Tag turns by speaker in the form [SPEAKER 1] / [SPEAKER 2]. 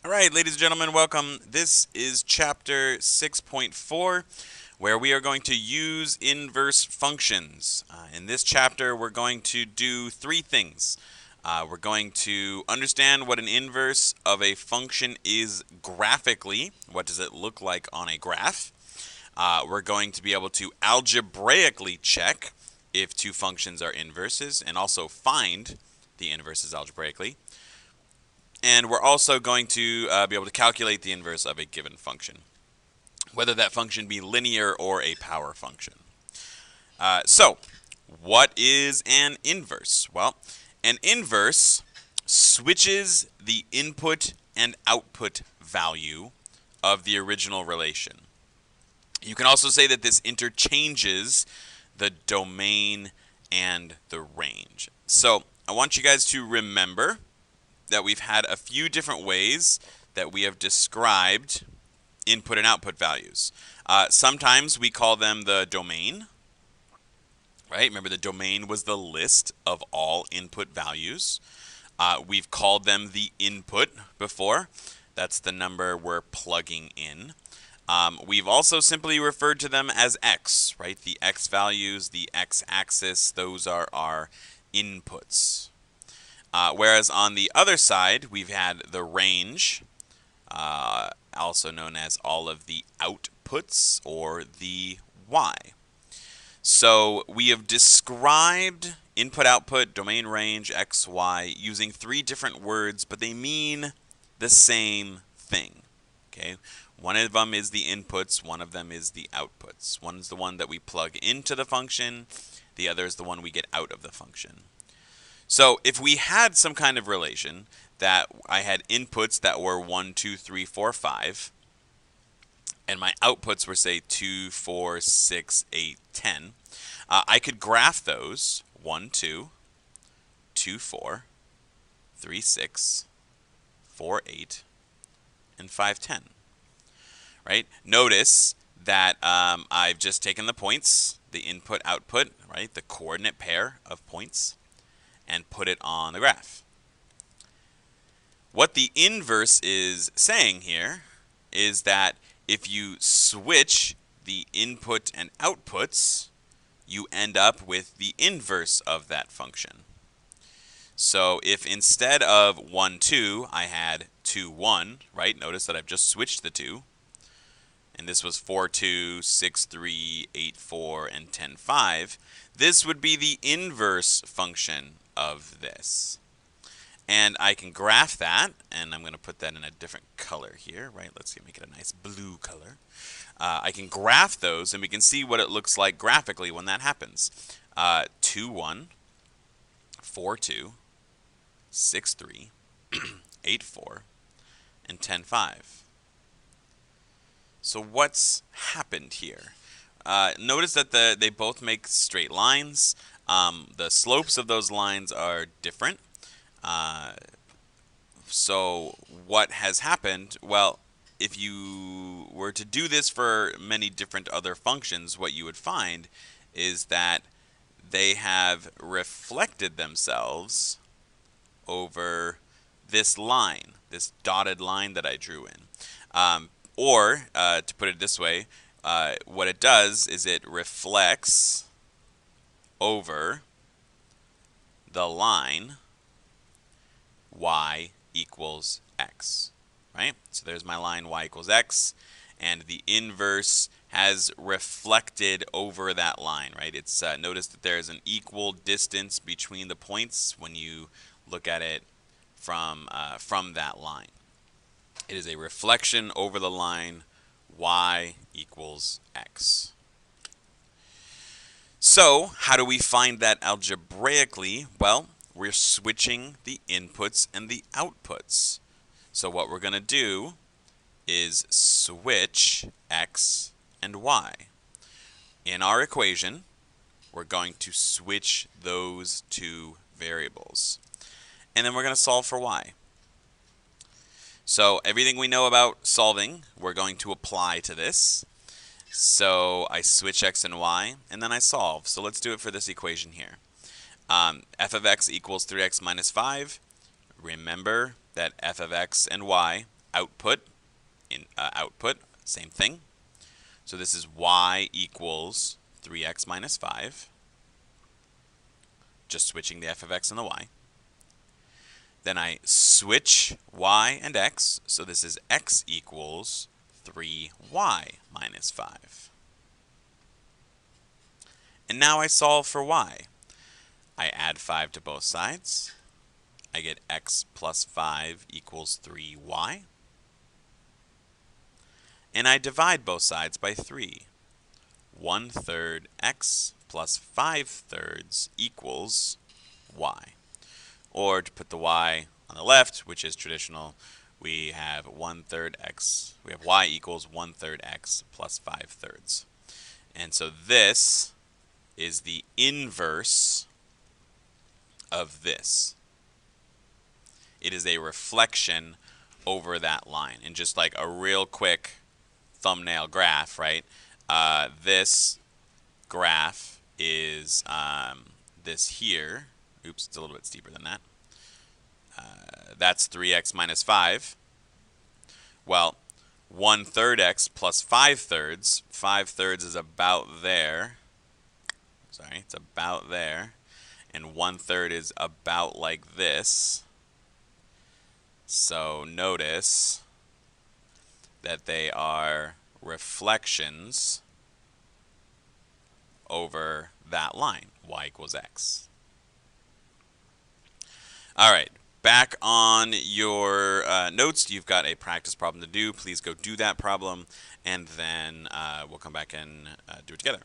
[SPEAKER 1] All right, ladies and gentlemen, welcome. This is chapter 6.4, where we are going to use inverse functions. In this chapter, we're going to do three things. We're going to understand what an inverse of a function is graphically. What does it look like on a graph? We're going to be able to algebraically check if two functions are inverses and also find the inverses algebraically. And we're also going to be able to calculate the inverse of a given function, whether that function be linear or a power function. So, what is an inverse? Well, an inverse switches the input and output value of the original relation. You can also say that this interchanges the domain and the range. So, I want you guys to remember that we've had a few different ways that we have described input and output values. Sometimes we call them the domain, right? Remember, the domain was the list of all input values. We've called them the input before. That's the number we're plugging in. We've also simply referred to them as x, right? The x values, the x-axis, those are our inputs. Whereas on the other side, we've had the range, also known as all of the outputs, or the y. So we have described input, output, domain, range, x, y, using three different words, but they mean the same thing. Okay? One of them is the inputs, one of them is the outputs. One is the one that we plug into the function, the other is the one we get out of the function. So if we had some kind of relation that I had inputs that were 1, 2, 3, 4, 5, and my outputs were, say, 2, 4, 6, 8, 10, I could graph those 1, 2, 2, 4, 3, 6, 4, 8, and 5, 10. Right? Notice that I've just taken the points, the input, output, right? The coordinate pair of points, and put it on the graph. What the inverse is saying here is that if you switch the input and outputs, you end up with the inverse of that function. So if instead of 1, 2, I had 2, 1, right? Notice that I've just switched the two. And this was 4, 2, 6, 3, 8, 4, and 10, 5. This would be the inverse function of this. And I can graph that, and I'm going to put that in a different color here, right? Let's make it a nice blue color. I can graph those, and we can see what it looks like graphically when that happens. 2, 1, 4, 2, 6, 3, 8, 4, and 10, 5. So what's happened here? Notice that they both make straight lines. The slopes of those lines are different. So what has happened? Well, if you were to do this for many different other functions, what you would find is that they have reflected themselves over this line, this dotted line that I drew in. Or, to put it this way, what it does is it reflects over the line y equals x, right? So there's my line y equals x, and the inverse has reflected over that line, right? It's notice that there's an equal distance between the points when you look at it from that line. It is a reflection over the line y equals x. So, how do we find that algebraically? Well, we're switching the inputs and the outputs. So what we're going to do is switch x and y. In our equation, we're going to switch those two variables. And then we're going to solve for y. So everything we know about solving, we're going to apply to this. So I switch x and y, and then I solve. So let's do it for this equation here. F of x equals 3x minus 5. Remember that f of x and y output, same thing. So this is y equals 3x minus 5. Just switching the f of x and the y. Then I switch y and x, so this is x equals 3y minus 5. And now I solve for y. I add 5 to both sides. I get x plus 5 equals 3y. And I divide both sides by 3. 1/3 x plus 5/3 equals y. Or to put the y on the left, which is traditional, we have 1/3 x. We have y equals 1/3 x plus 5/3. And so this is the inverse of this. It is a reflection over that line. And just like a real quick thumbnail graph, right? This graph is this here. Oops, it's a little bit steeper than that. That's 3x minus 5. Well, 1/3 x plus 5/3. 5/3 is about there. Sorry, it's about there. And 1/3 is about like this. So notice that they are reflections over that line, y equals x. All right, back on your notes, you've got a practice problem to do. Please go do that problem, and then we'll come back and do it together.